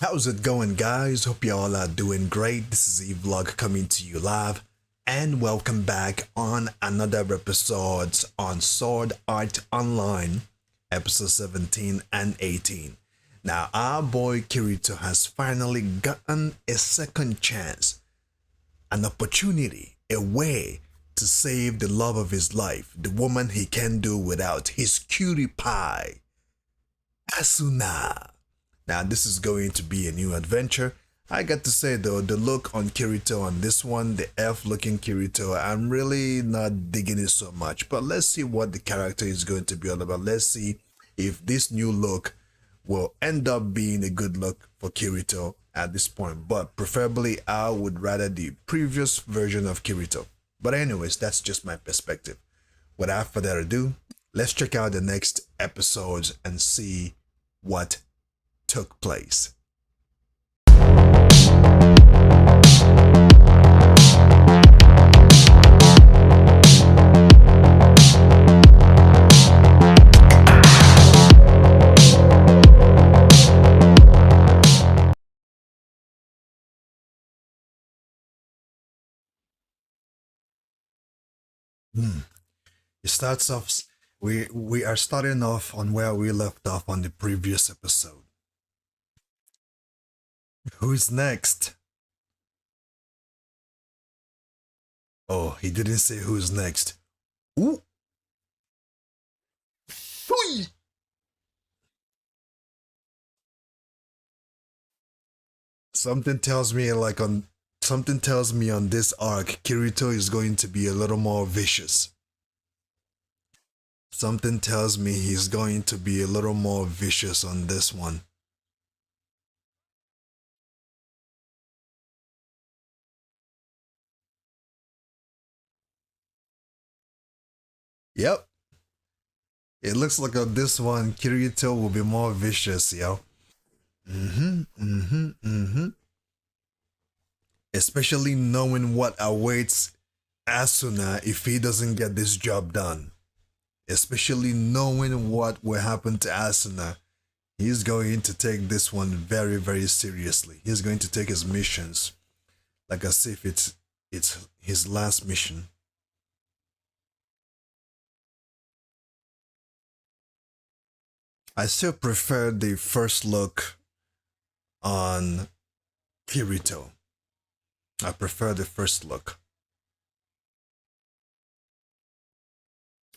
How's it going, guys? Hope you all are doing great. This is E-Vlog coming to you live, and welcome back on another episode on Sword Art Online, episode 17 and 18. Now, our boy Kirito has finally gotten a second chance, an opportunity, a way to save the love of his life, the woman he can do without, his cutie pie, Asuna. Now, this is going to be a new adventure. I got to say though, the look on Kirito on this one, the elf looking Kirito, I'm really not digging it so much. But let's see what the character is going to be all about. Let's see if this new look will end up being a good look for Kirito at this point. But preferably, I would rather the previous version of Kirito. But anyways, that's just my perspective. Without further ado, let's check out the next episodes and see what took place. It starts off. We are starting off on where we left off on the previous episode. Who's next? Oh, he didn't say who's next. Ooh. Hui. Something tells me on this arc, Kirito is going to be a little more vicious. Something tells me he's going to be a little more vicious on this one. Yep. It looks like on this one, Kirito will be more vicious, yo. Especially knowing what awaits Asuna if he doesn't get this job done. Especially knowing what will happen to Asuna. He's going to take this one very, very seriously. He's going to take his missions like as if it's his last mission. I still prefer the first look on Kirito. I prefer the first look.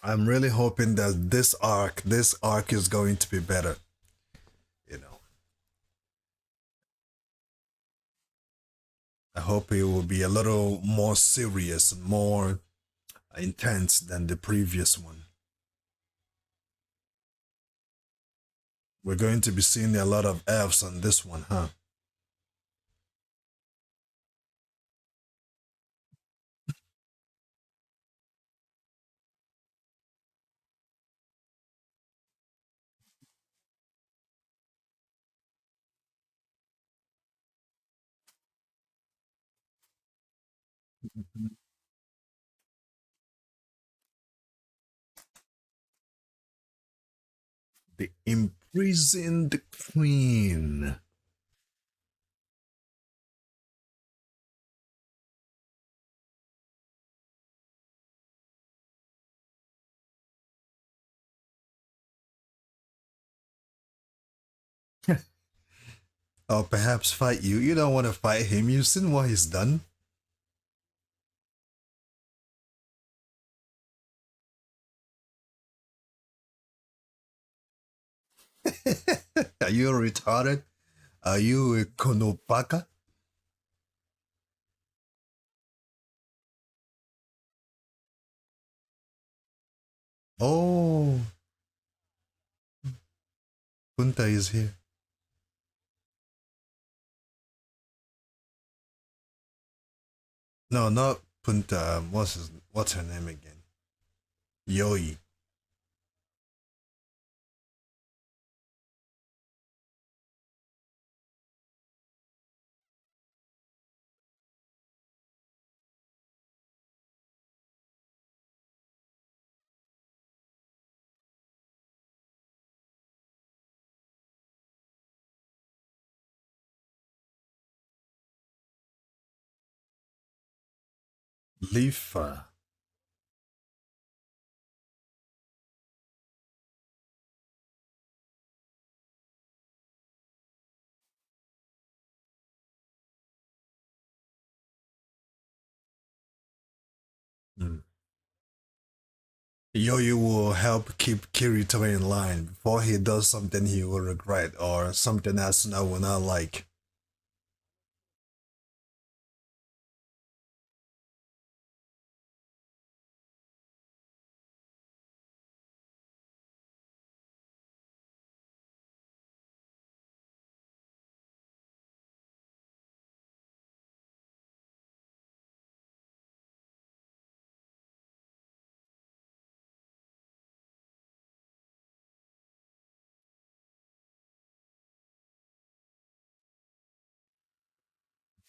I'm really hoping that this arc is going to be better. You know, I hope it will be a little more serious and more intense than the previous one. We're going to be seeing a lot of elves on this one, huh? The imprisoned queen. Or perhaps fight you. You don't want to fight him. You've seen what he's done. Are you retarded? Are you a konopaka? Oh, Punta is here. No, not Punta. What's her name again? Yoi. Lifa. Mm. Yoyu will help keep Kirito in line before he does something he will regret or something Asuna will not like.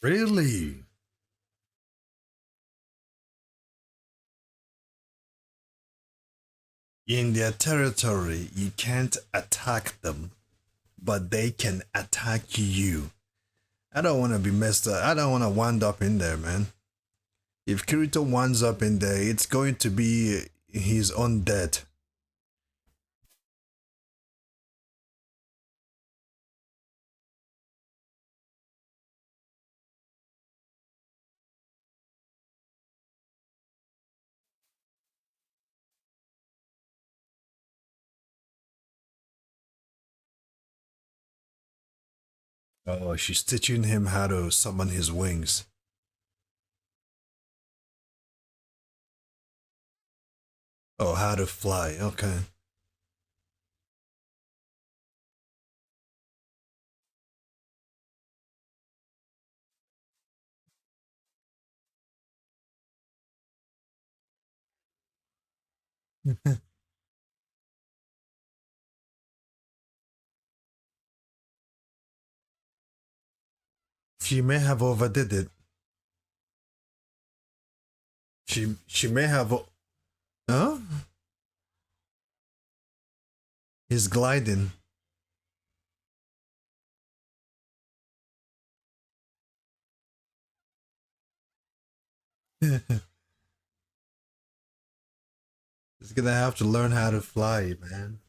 Really? In their territory, you can't attack them, but they can attack you. I don't want to be messed up. I don't want to wind up in there, man. If Kirito winds up in there, it's going to be his own death. Oh, she's teaching him how to summon his wings. Oh, how to fly. Okay. She may have overdid it. She may have. Huh? He's gliding. He's gonna have to learn how to fly, man.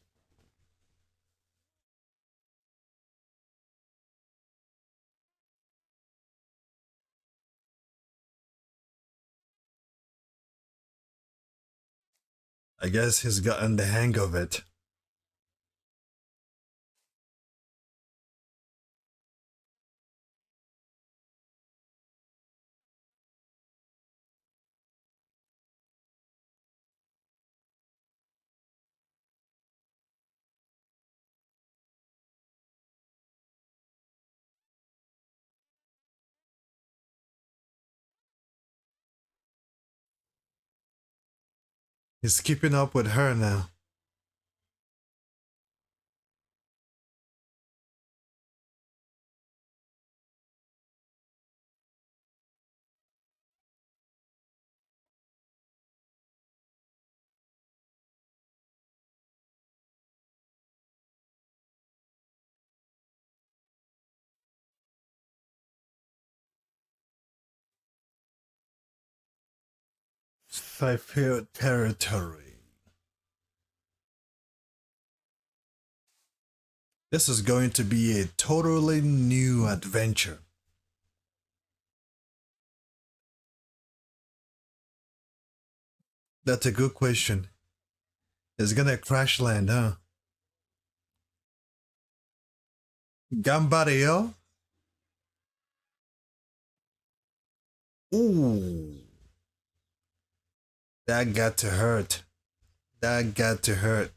I guess he's gotten the hang of it. He's keeping up with her now. Cypher territory. This is going to be a totally new adventure. That's a good question. It's gonna crash land, huh? Gambario? Ooh, that got to hurt. That got to hurt.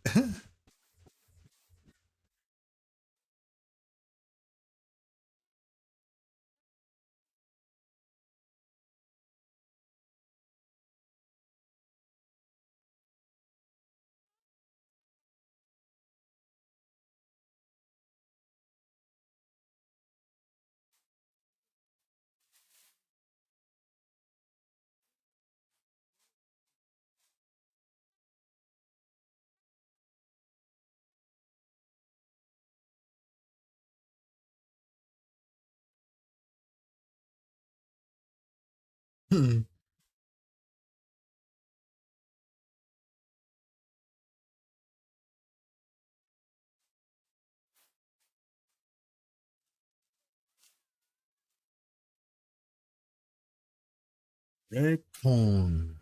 Recon.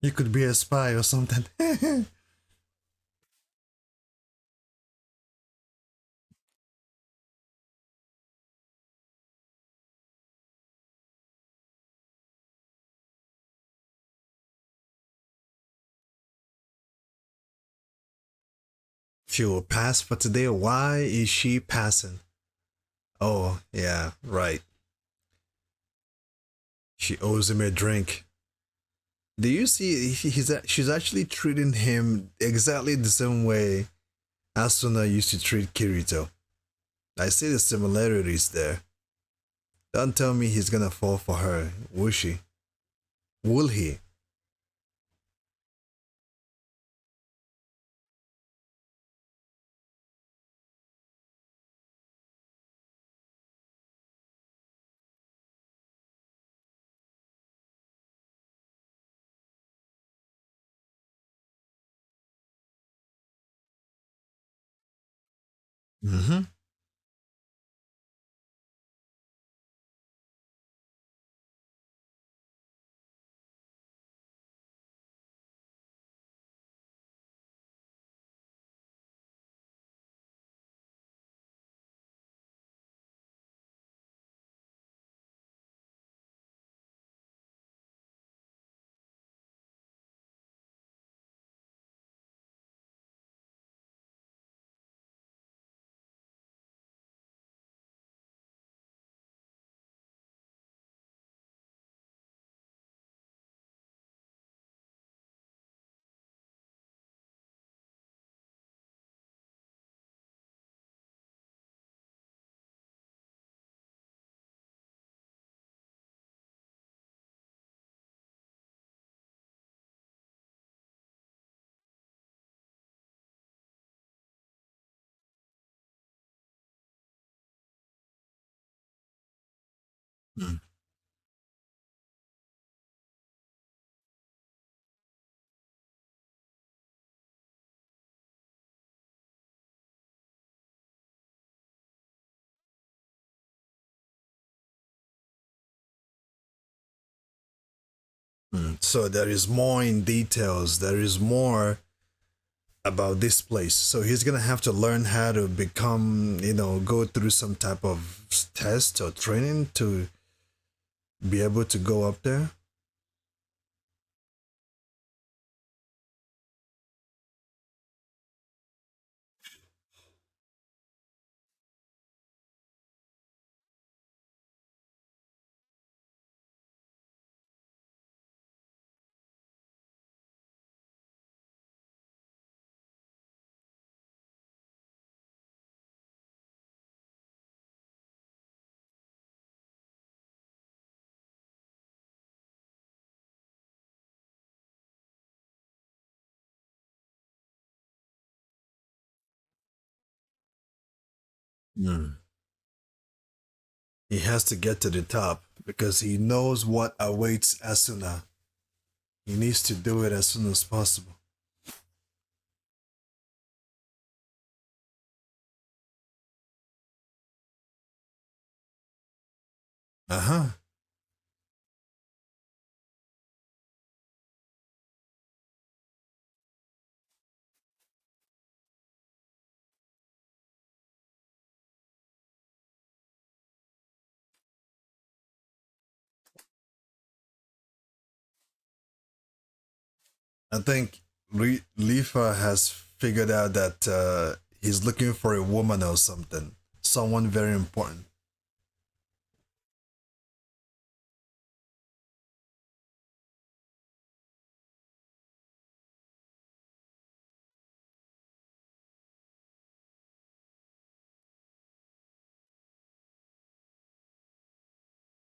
You could be a spy or something. She will pass for today. Why is she passing? Oh, yeah, right. She owes him a drink. Do you see? She's actually treating him exactly the same way Asuna used to treat Kirito. I see the similarities there. Don't tell me he's gonna fall for her, will she? Will he? Mm-hmm. Mm. Mm. So there is more in details. There is more about this place. So he's gonna have to learn how to become, go through some type of test or training to be able to go up there. Mm. He has to get to the top because he knows what awaits Asuna. He needs to do it as soon as possible. Uh huh. I think Lifa has figured out that he's looking for a woman or something, someone very important.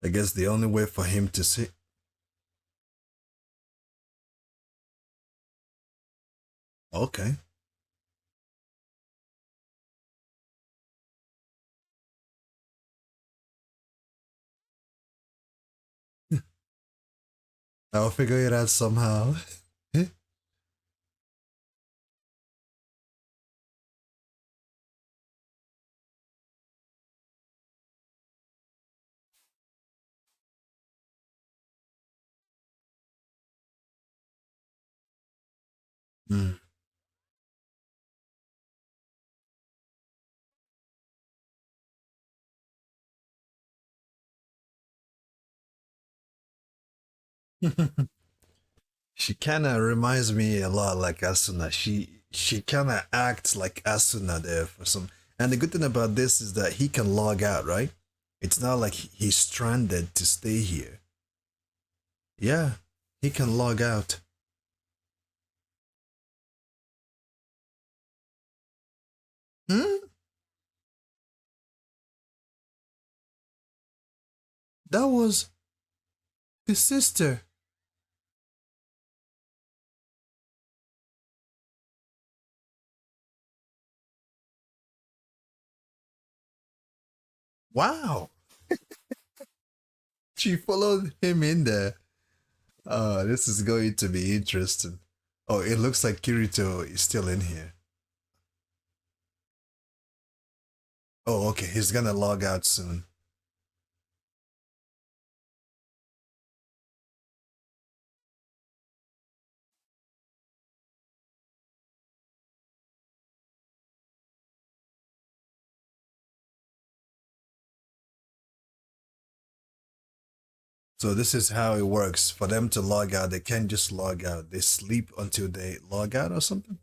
I guess the only way for him to see. Okay. I'll figure it out somehow. Mm. She kind of reminds me a lot like Asuna. She kind of acts like Asuna there for some. And the good thing about this is that he can log out, right? It's not like he's stranded to stay here. Yeah, he can log out. Hmm? That was his sister. Wow. She followed him in there. This is going to be interesting. Oh, it looks like Kirito is still in here. Oh, okay. He's gonna log out soon. So this is how it works. For them to log out, they can't just log out. They sleep until they log out or something.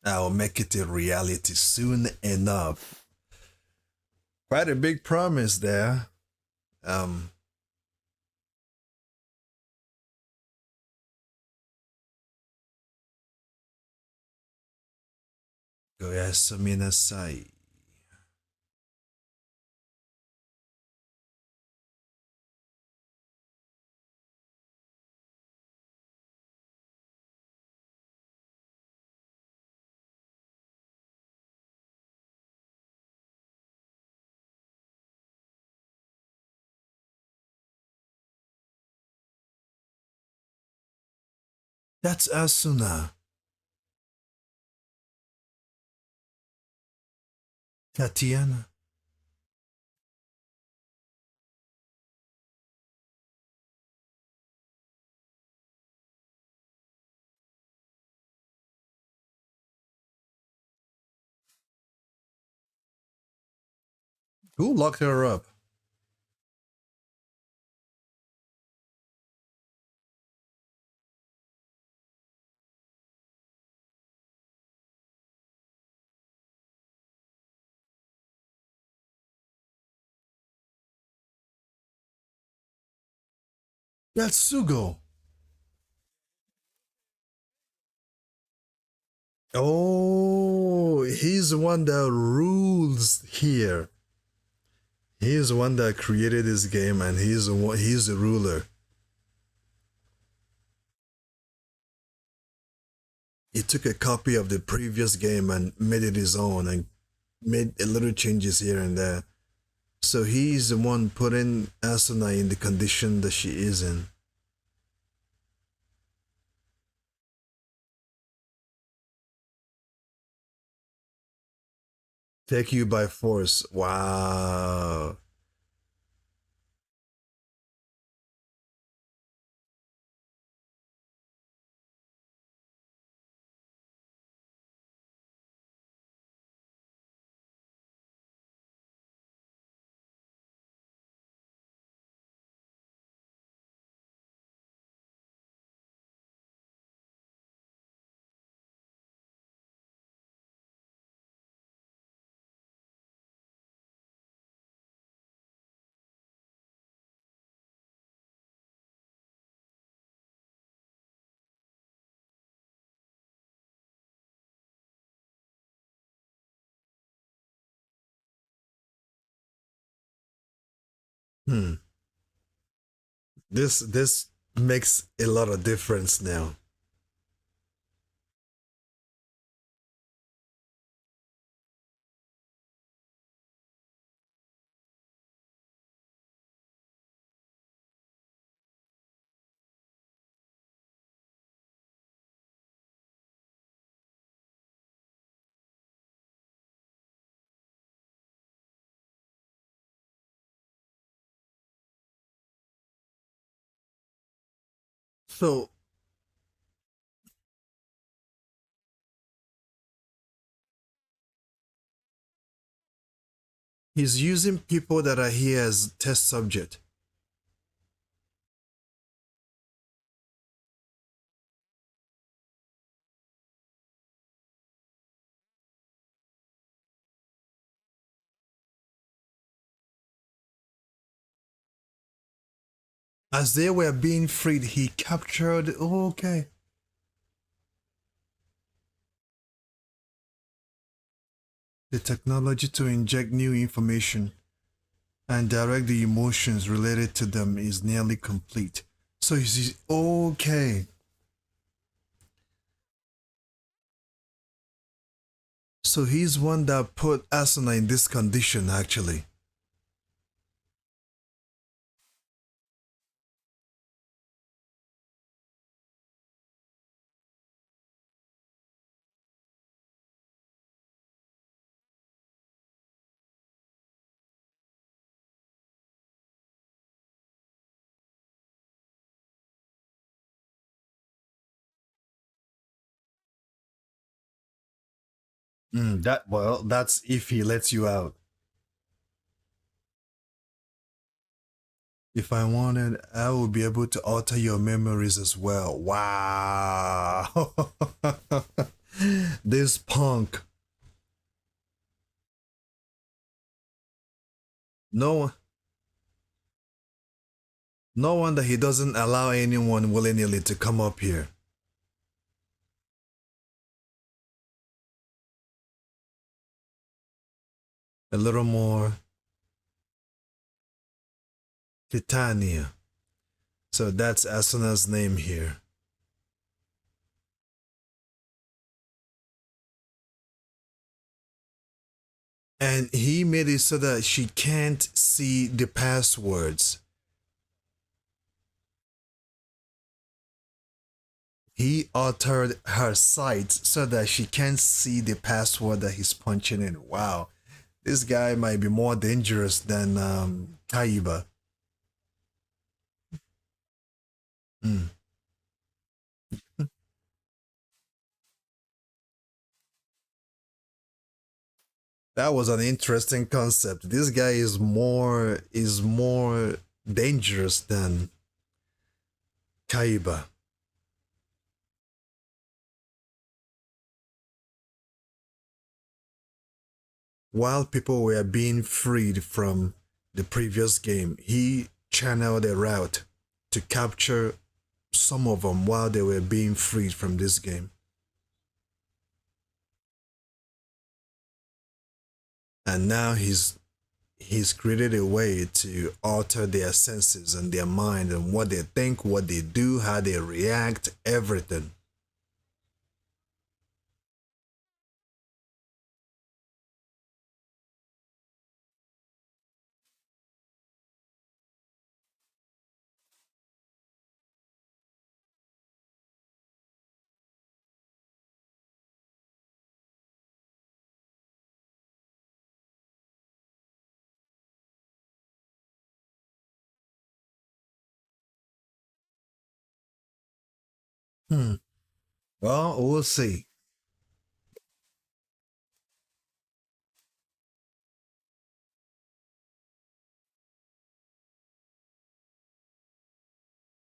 I'll make it a reality soon enough. Quite a big promise there. Um, Goyasumi nasai. That's Asuna. Tatiana. Who locked her up? That's Sugo. Oh, he's the one that rules here. He's the one that created this game, and he's the one. He's the ruler. He took a copy of the previous game and made it his own, and made a little changes here and there. So he's the one putting Asuna in the condition that she is in. Take you by force. Wow. Hmm. This Makes a lot of difference now. So he's using people that are here as test subject. As they were being freed, he captured. Oh, okay. The technology to inject new information and direct the emotions related to them is nearly complete. So he's okay. So he's one that put Asuna in this condition actually. That well, that's if he lets you out. If I wanted, I would be able to alter your memories as well. Wow. This punk. No no wonder he doesn't allow anyone willy-nilly to come up here. A little more Titania. So that's Asuna's name here. And he made it so that she can't see the passwords. He altered her sight so that she can't see the password that he's punching in. Wow. This guy might be more dangerous than Kaiba. Mm. That was an interesting concept. This guy is more dangerous than Kaiba. While people were being freed from the previous game, he channeled a route to capture some of them while they were being freed from this game. And now he's created a way to alter their senses and their mind and what they think, what they do, how they react, everything. Hmm. Well, we'll see.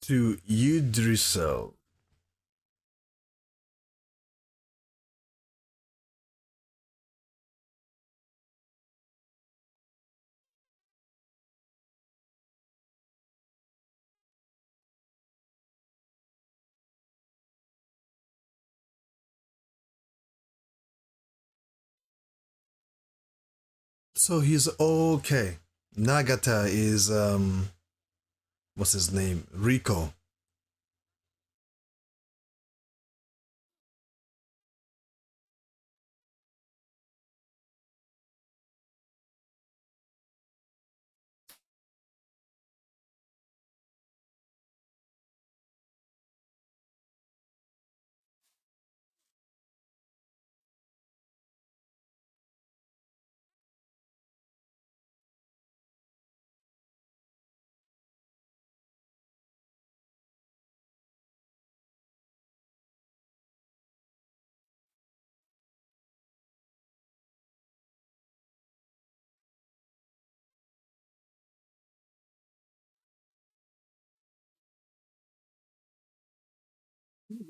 To Yggdrasil. So he's okay. Nagata is what's his name? Rico.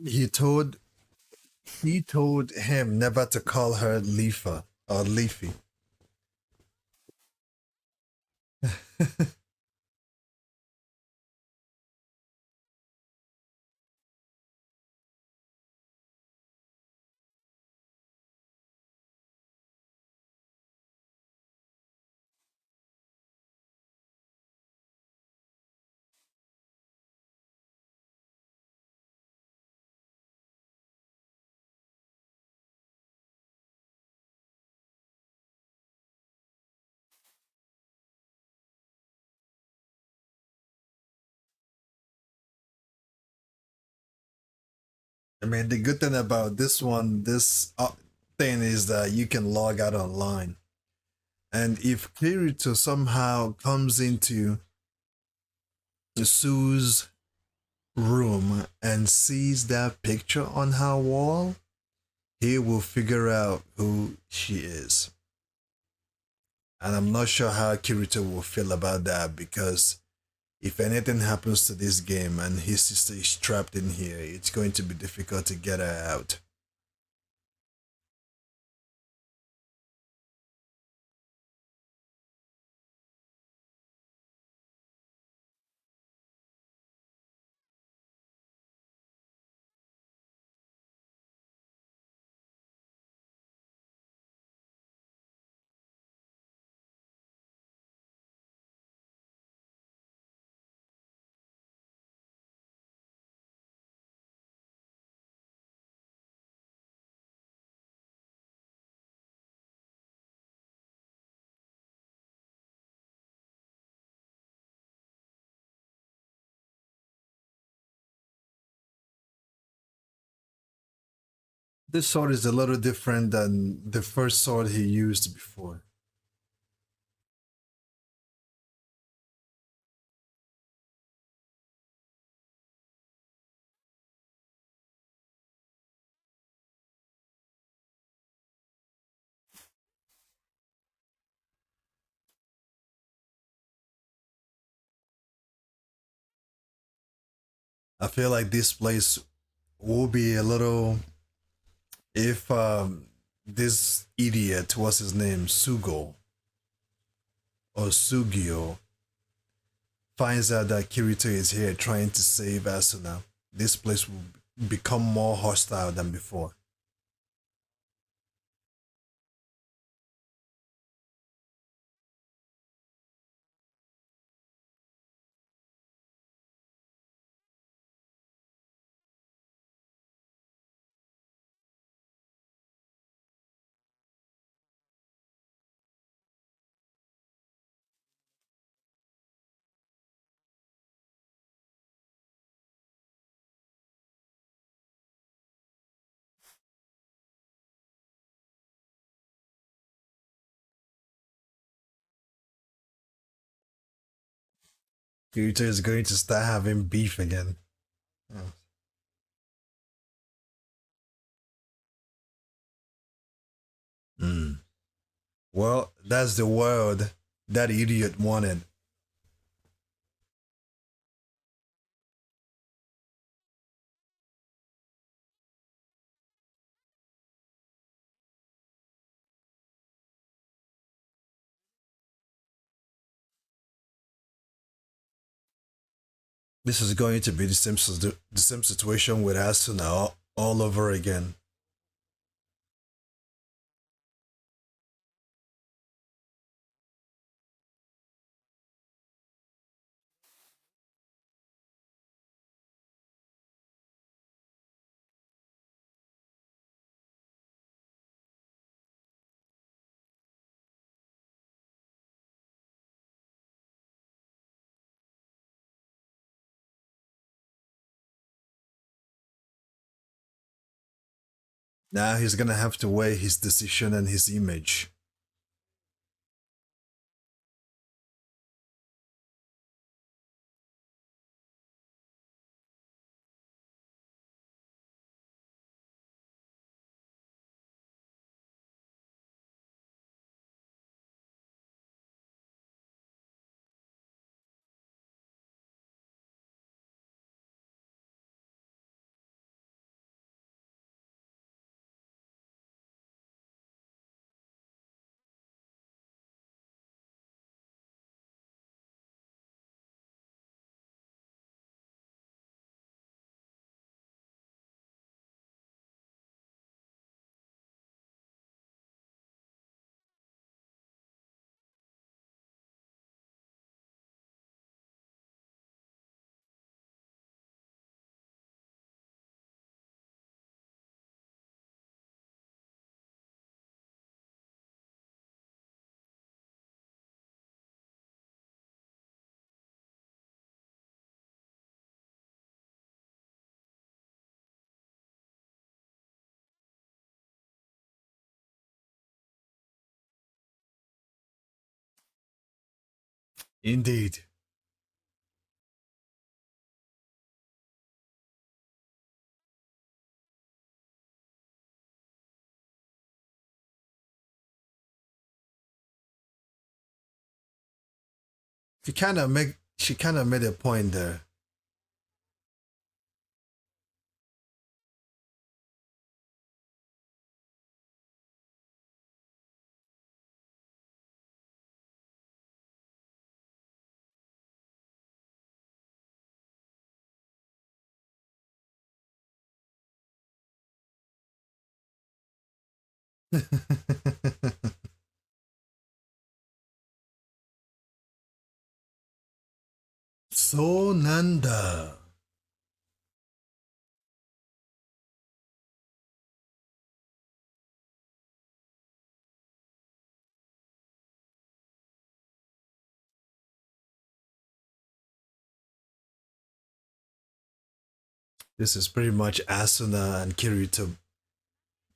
He told he told him never to call her Leafa or Leafy. I mean, the good thing about this thing is that you can log out online. And if Kirito somehow comes into Sue's room and sees that picture on her wall, he will figure out who she is. And I'm not sure how Kirito will feel about that because if anything happens to this game and his sister is trapped in here, it's going to be difficult to get her out. This sword is a little different than the first sword he used before. I feel like this place will be a little if this idiot, what's his name, Sugo or Sugio, finds out that Kirito is here trying to save Asuna. This place will become more hostile than before. Kirito is going to start having beef again. Oh. Mm. Well, that's the world that idiot wanted. This is going to be the same situation with Asuna all over again. Now he's gonna have to weigh his decision and his image. Indeed. She kind of made a point there. So Nanda. This is pretty much Asuna and Kirito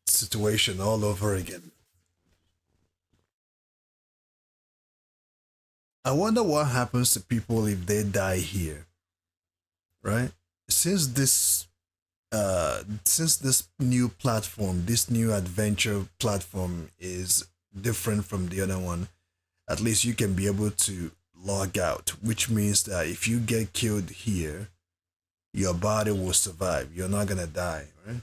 situation all over again. I wonder what happens to people if they die here, right? Since this new platform, this new adventure platform is different from the other one, at least you can be able to log out, which means that if you get killed here, your body will survive. You're not gonna die, right?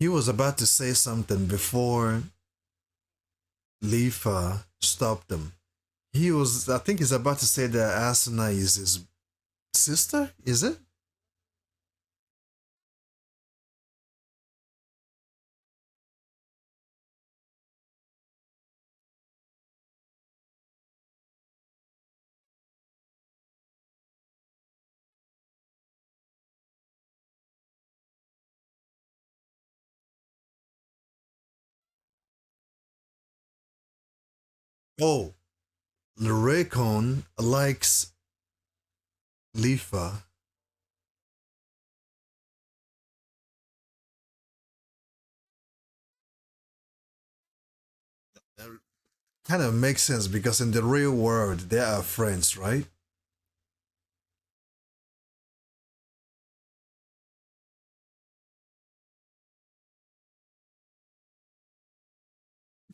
He was about to say something before Lifa stopped him. I think he's about to say that Asuna is his sister, is it? Oh, Raycon likes Lifa. Kind of makes sense because in the real world they are friends, right?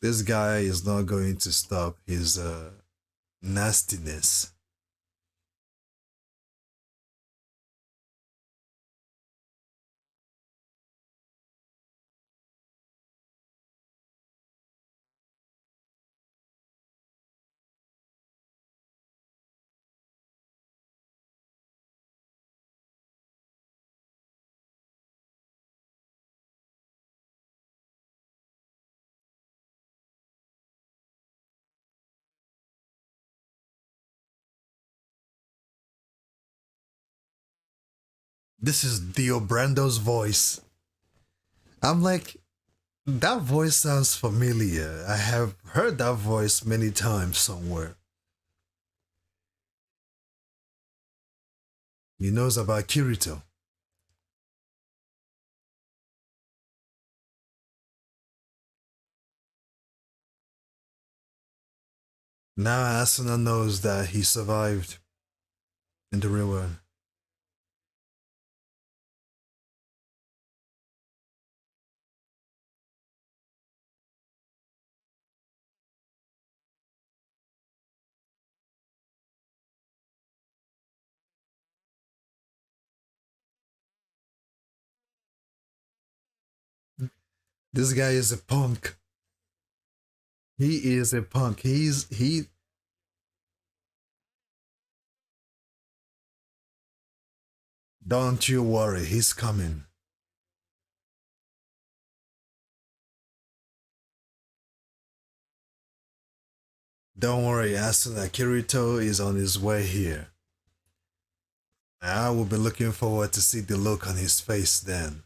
This guy is not going to stop his nastiness. This is Dio Brando's voice. I'm like, that voice sounds familiar. I have heard that voice many times somewhere. He knows about Kirito. Now Asuna knows that he survived in the real world. This guy is a punk. He is a punk. He don't you worry, he's coming. Don't worry, Asuna Kirito is on his way here. I will be looking forward to see the look on his face then.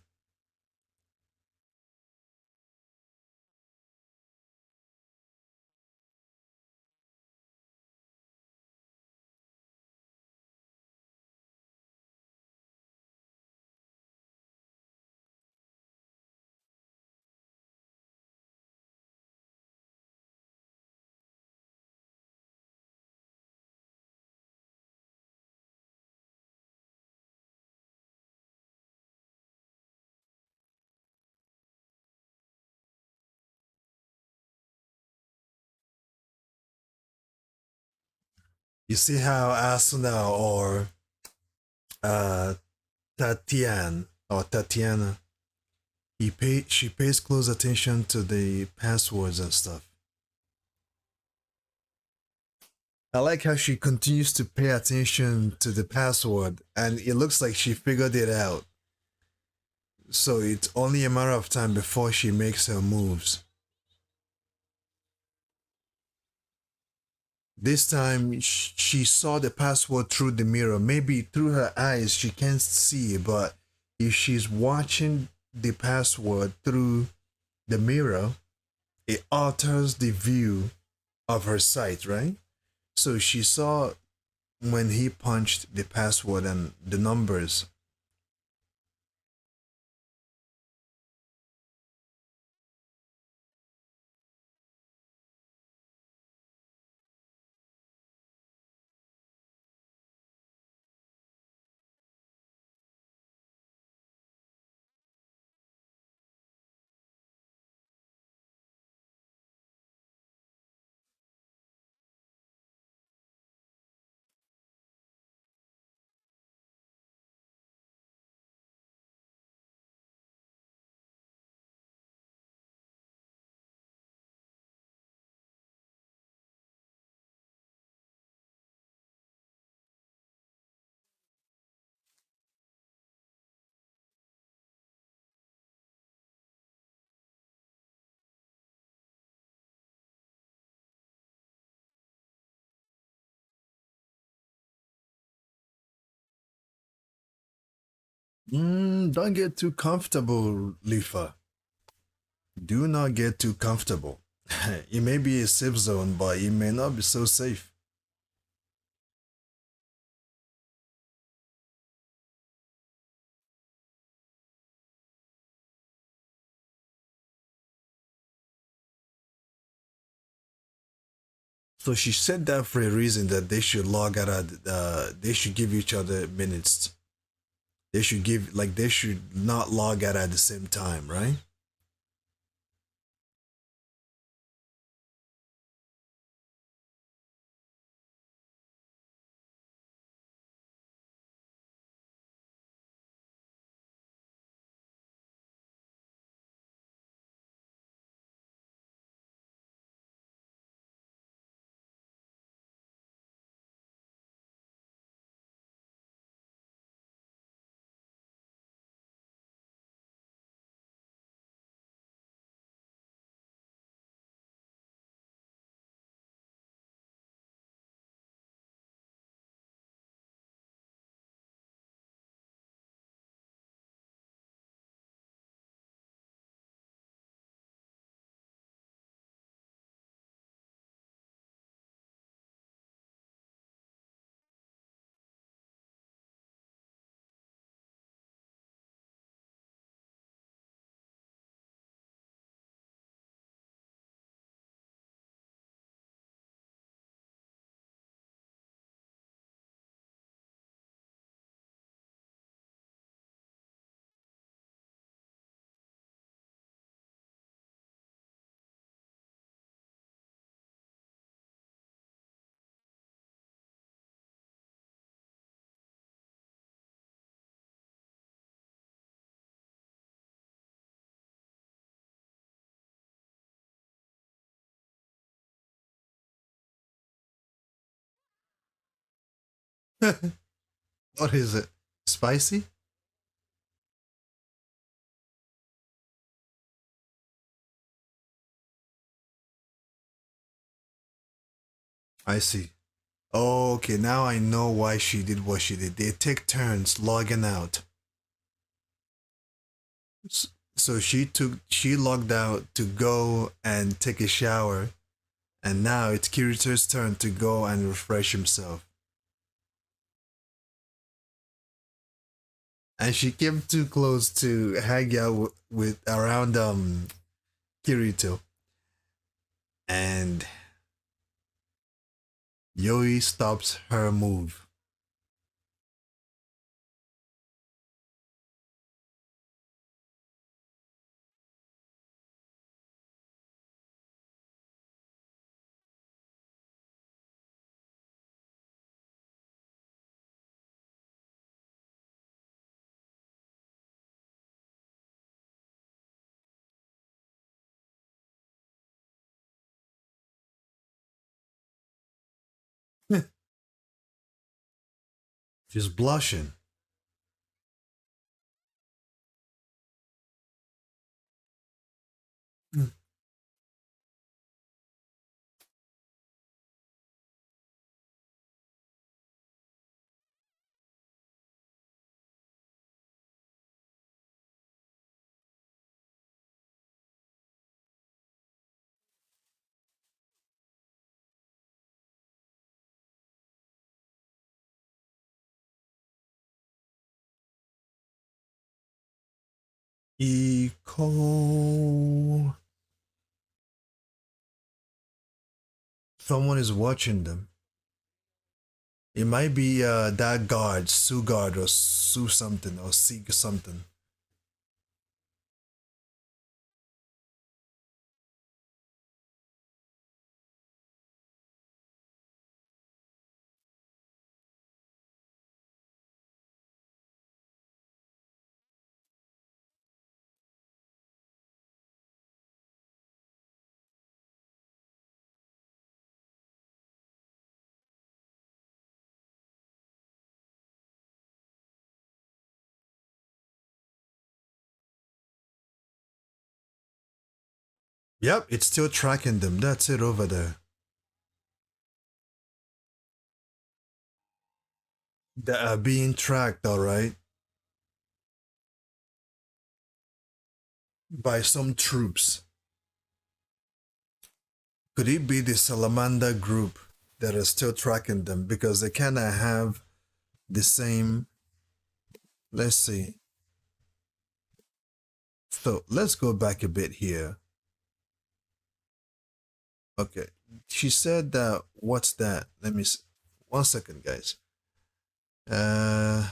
You see how Asuna or uh Tatiana, she pays close attention to the passwords and stuff. I like how she continues to pay attention to the password and it looks like she figured it out. So it's only a matter of time before she makes her moves. This time she saw the password through the mirror. Maybe through her eyes she can't see, but if she's watching the password through the mirror, it alters the view of her sight, right? So she saw when he punched the password and the numbers. Don't get too comfortable, Lifa. Do not get too comfortable. It may be a safe zone, but it may not be so safe. So she said that for a reason that they should log out. They should give each other minutes. They should give they should not log out at the same time, right? What is it? Spicy? I see. Oh, okay, now I know why she did what she did. They take turns logging out. So she logged out to go and take a shower, and now it's Kirito's turn to go and refresh himself. And she came too close to hang out with around Kirito, and Yoi stops her move. She's blushing. Eco. Someone is watching them. It might be that guard, Sue guard or Sue something or Sig something. Yep, it's still tracking them. That's it over there. They are being tracked, all right, by some troops. Could it be the Salamander group that are still tracking them because they kind of have the same? Let's see. So let's go back a bit here. Okay, she said that. What's that? Let me. 1 second, guys. Uh,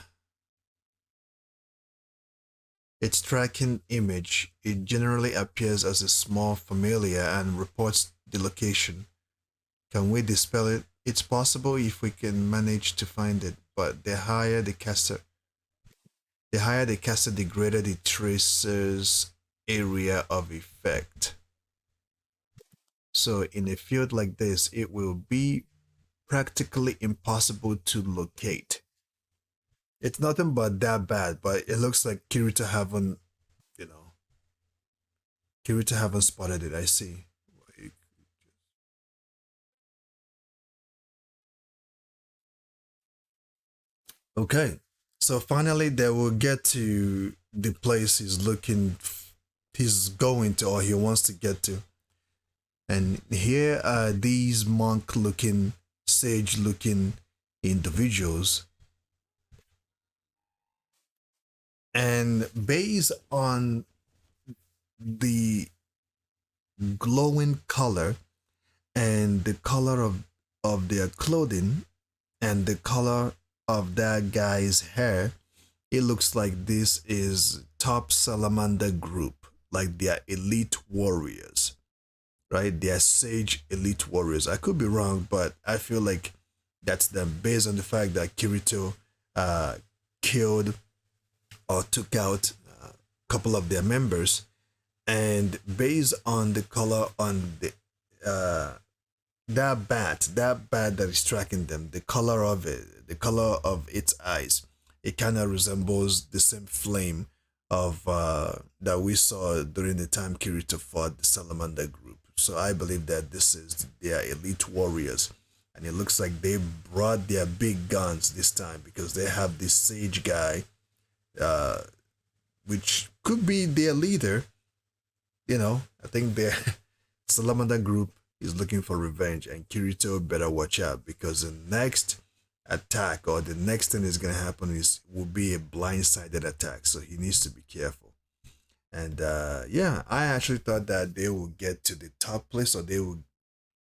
its tracking image. It generally appears as a small familiar and reports the location. Can we dispel it? It's possible if we can manage to find it, but the higher the caster, the greater the tracer's area of effect. So in a field like this, it will be practically impossible to locate. It's nothing but that bad, but it looks like you know, Kirito haven't spotted it. I see. Okay, so finally they will get to the place he's going to, or he wants to get to. And here are these monk looking, sage looking individuals. And based on the glowing color and the color of their clothing and the color of that guy's hair, it looks like this is top salamander group, like they are elite warriors, right? They are sage elite warriors. I could be wrong, but I feel like that's them based on the fact that Kirito uh, killed or took out a couple of their members, and based on the color on the uh, that bat that is tracking them, the color of it, the color of its eyes, it kind of resembles the same flame of that we saw during the time Kirito fought the Salamander group. So I believe that this is their elite warriors, and it looks like they brought their big guns this time because they have this sage guy, uh, which could be their leader. I think their Salamander group is looking for revenge, and Kirito better watch out because the next attack or the next thing is gonna happen will be a blindsided attack. So he needs to be careful. And yeah, I actually thought that they will get to the top place or they will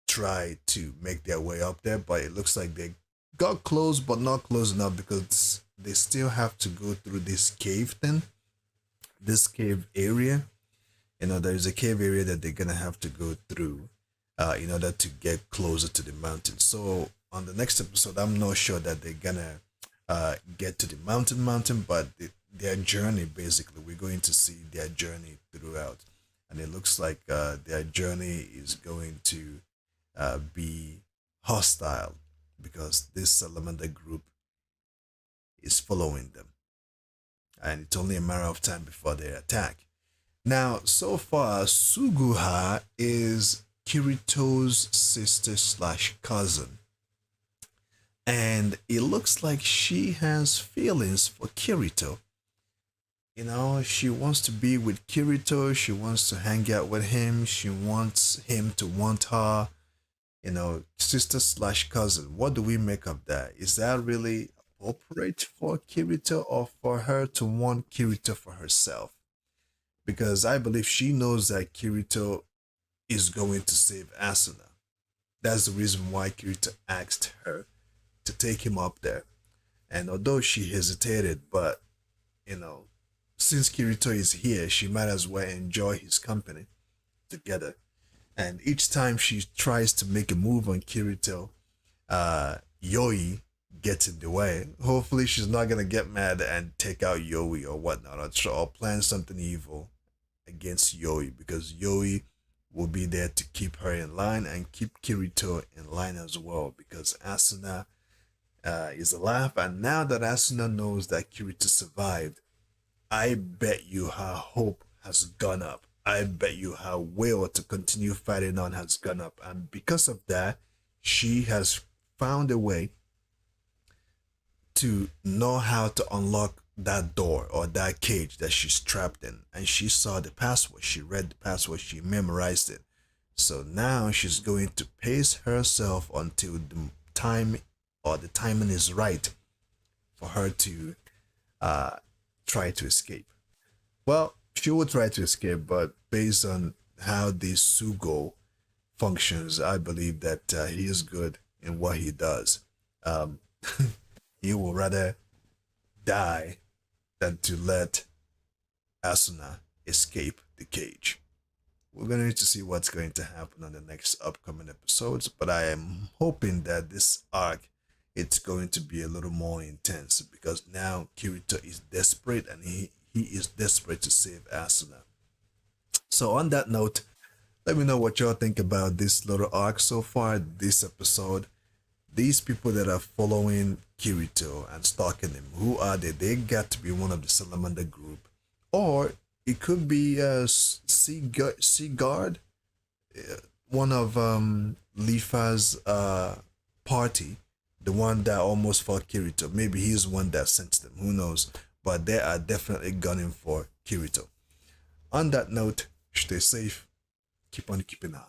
try to make their way up there, but it looks like they got close, but not close enough because they still have to go through this cave thing, this cave area. There is a cave area that they're gonna have to go through in order to get closer to the mountain. So on the next episode, I'm not sure that they're gonna get to the mountain, but their journey basically, we're going to see their journey throughout, and it looks like their journey is going to be hostile because this salamander group is following them, and it's only a matter of time before they attack. Now, so far, Suguha is Kirito's sister slash cousin, and it looks like she has feelings for Kirito. You know, she wants to be with Kirito, she wants to hang out with him, she wants him to want her, you know, sister slash cousin. What do we make of that? Is that really appropriate for Kirito or for her to want Kirito for herself? Because I believe she knows that Kirito is going to save Asuna. That's the reason why Kirito asked her to take him up there. And although she hesitated, but you know, since Kirito is here, she might as well enjoy his company together. And each time she tries to make a move on Kirito, Yoi gets in the way. Hopefully, she's not gonna get mad and take out Yoi or whatnot, or plan something evil against Yoi, because Yoi will be there to keep her in line and keep Kirito in line as well, because Asuna is alive. And now that Asuna knows that Kirito survived, I bet you her hope has gone up. I bet you her will to continue fighting on has gone up. And because of that, she has found a way to know how to unlock that door or that cage that she's trapped in. And she saw the password. She read the password. She memorized it. So now she's going to pace herself until the time or the timing is right for her to try to escape. Well, she will try to escape, but based on how this Sugo functions, I believe that he is good in what he does. Um, he will rather die than to let Asuna escape the cage. We're going to need to see what's going to happen on the next upcoming episodes, but I am hoping that this arc it's going to be a little more intense, because now Kirito is desperate, and he is desperate to save Asuna. So on that note, let me know what y'all think about this little arc so far, this episode. These people that are following Kirito and stalking him, who are they? They got to be one of the Salamander group. Or it could be Seagard, one of Lifa's party, the one that almost fought Kirito. Maybe he's one that sent them, who knows? But they are definitely gunning for Kirito. On that note, stay safe, keep on keeping on.